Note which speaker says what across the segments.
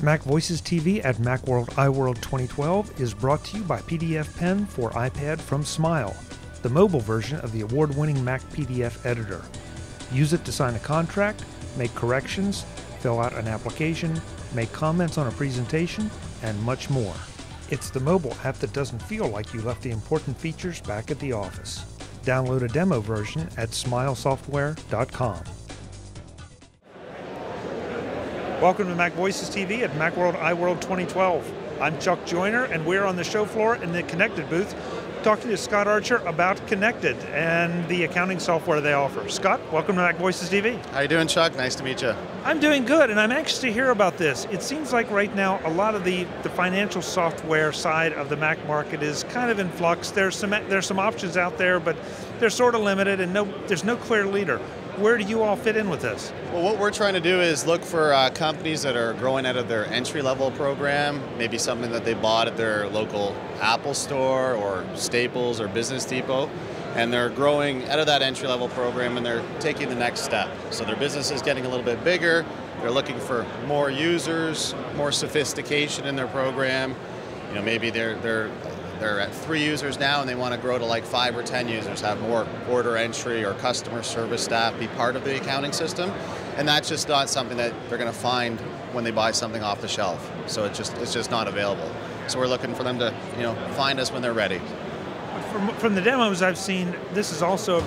Speaker 1: MacVoicesTV at Macworld iWorld 2012 is brought to you by PDF Pen for iPad from Smile, the mobile version of the award-winning Mac PDF editor. Use it to sign a contract, make corrections, fill out an application, make comments on a presentation, and much more. It's the mobile app that doesn't feel like you left the important features back at the office. Download a demo version at smilesoftware.com. Welcome to MacVoicesTV at Macworld iWorld 2012. I'm Chuck Joyner, and we're on the show floor in the Connected booth talking to Scott Archer about Connected and the accounting software they offer. Scott, welcome to MacVoicesTV.
Speaker 2: How you doing, Chuck? Nice to meet you.
Speaker 1: I'm doing good, and I'm anxious to hear about this. It seems like right now a lot of the financial software side of the Mac market is kind of in flux. There's some options out there, but they're sort of limited, and there's no clear leader. Where do you all fit in with this?
Speaker 2: Well, what we're trying to do is look for companies that are growing out of their entry-level program, maybe something that they bought at their local Apple store or Staples or Business Depot, and they're growing out of that entry-level program and they're taking the next step. So their business is getting a little bit bigger, they're looking for more users, more sophistication in their program. You know, maybe they're at 3 users now and they want to grow to like 5 or 10 users, have more order entry or customer service staff be part of the accounting system. And that's just not something that they're going to find when they buy something off the shelf. So it's just not available. So we're looking for them to, you know, find us when they're ready.
Speaker 1: From the demos I've seen, this is also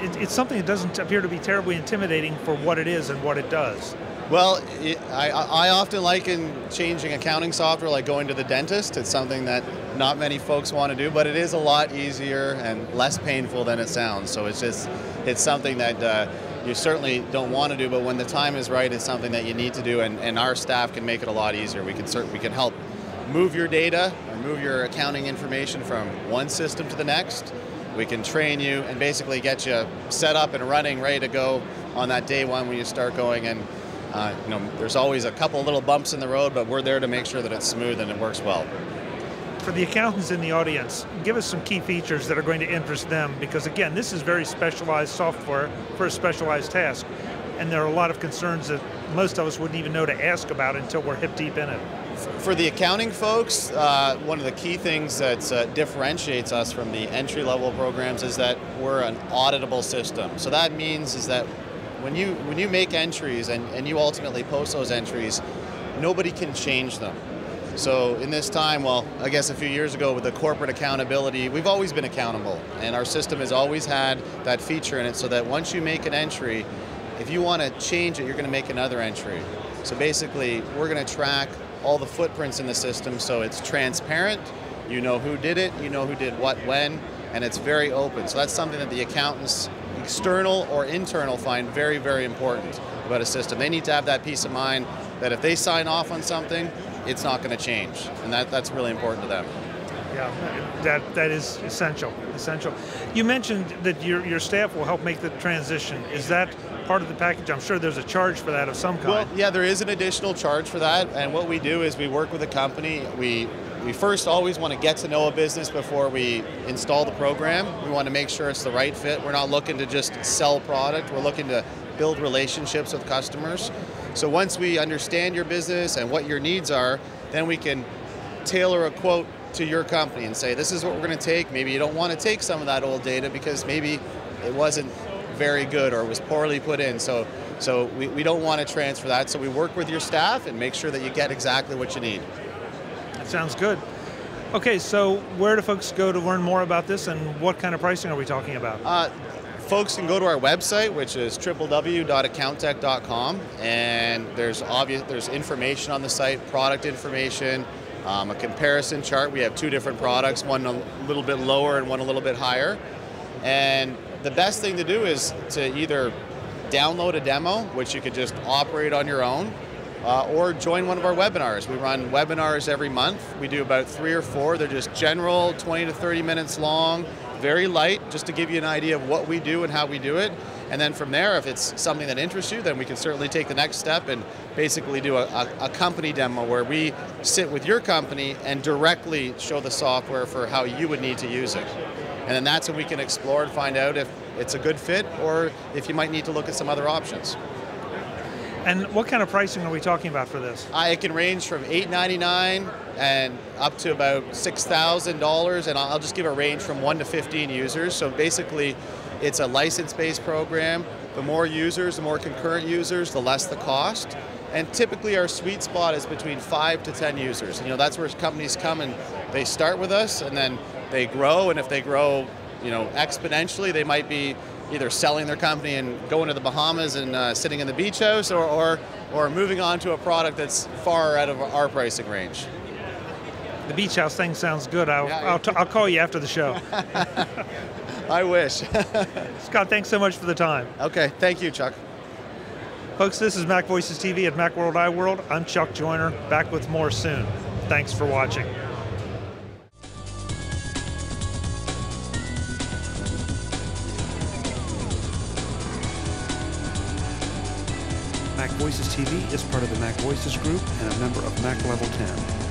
Speaker 1: it's something that doesn't appear to be terribly intimidating for what it is and what it does.
Speaker 2: Well, I often liken changing accounting software like going to the dentist. It's something that not many folks want to do, but it is a lot easier and less painful than it sounds. So it's something that you certainly don't want to do, but when the time is right, it's something that you need to do, and our staff can make it a lot easier. We can help move your data or move your accounting information from one system to the next. We can train you and basically get you set up and running, ready to go on that day one when you start going. And you know, there's always a couple little bumps in the road, but we're there to make sure that it's smooth and it works well.
Speaker 1: For the accountants in the audience, give us some key features that are going to interest them, because again, this is very specialized software for a specialized task, and there are a lot of concerns that most of us wouldn't even know to ask about until we're hip deep in it.
Speaker 2: For the accounting folks, one of the key things that differentiates us from the entry-level programs is that we're an auditable system. So that means is that when you make entries and you ultimately post those entries, nobody can change them. So in this time, well, I guess a few years ago with the corporate accountability, we've always been accountable, and our system has always had that feature in it so that once you make an entry, if you want to change it, you're going to make another entry. So basically, we're going to track all the footprints in the system so it's transparent, you know who did it, you know who did what when, and it's very open. So that's something that the accountants, external or internal, find very, very important about a system. They need to have that peace of mind that if they sign off on something, it's not going to change, and that's really important to them.
Speaker 1: Yeah, that is essential. You mentioned that your staff will help make the transition. Is that part of the package? I'm sure there's a charge for that of some kind.
Speaker 2: Well, yeah, there is an additional charge for that, and what we do is we work with a company. We first always want to get to know a business before we install the program. We want to make sure it's the right fit. We're not looking to just sell product. We're looking to build relationships with customers. So once we understand your business and what your needs are, then we can tailor a quote to your company and say, this is what we're going to take. Maybe you don't want to take some of that old data because maybe it wasn't very good or was poorly put in. So we don't want to transfer that. So we work with your staff and make sure that you get exactly what you need.
Speaker 1: That sounds good. Okay, so where do folks go to learn more about this, and what kind of pricing are we talking about?
Speaker 2: Folks can go to our website, which is www.accounttech.com, and there's information on the site, product information, a comparison chart. We have 2 different products, one a little bit lower and one a little bit higher. And the best thing to do is to either download a demo, which you could just operate on your own, or join one of our webinars. We run webinars every month. We do about 3 or 4. They're just general, 20 to 30 minutes long, very light, just to give you an idea of what we do and how we do it. And then from there, if it's something that interests you, then we can certainly take the next step and basically do a company demo where we sit with your company and directly show the software for how you would need to use it. And then that's when we can explore and find out if it's a good fit or if you might need to look at some other options.
Speaker 1: And what kind of pricing are we talking about for this?
Speaker 2: It can range from $899 and up to about $6,000, and I'll just give a range from 1 to 15 users. So basically, it's a license-based program. The more users, the more concurrent users, the less the cost. And typically our sweet spot is between 5 to 10 users. And, that's where companies come and they start with us and then they grow, and if they grow exponentially, they might be either selling their company and going to the Bahamas and sitting in the beach house, or moving on to a product that's far out of our pricing range.
Speaker 1: The beach house thing sounds good. I'll call you after the show.
Speaker 2: I wish.
Speaker 1: Scott, thanks so much for the time.
Speaker 2: Okay, thank you, Chuck.
Speaker 1: Folks, this is MacVoicesTV at Macworld, iWorld. I'm Chuck Joyner, back with more soon. Thanks for watching. MacVoicesTV is part of the MacVoices Group and a member of Mac Level 10.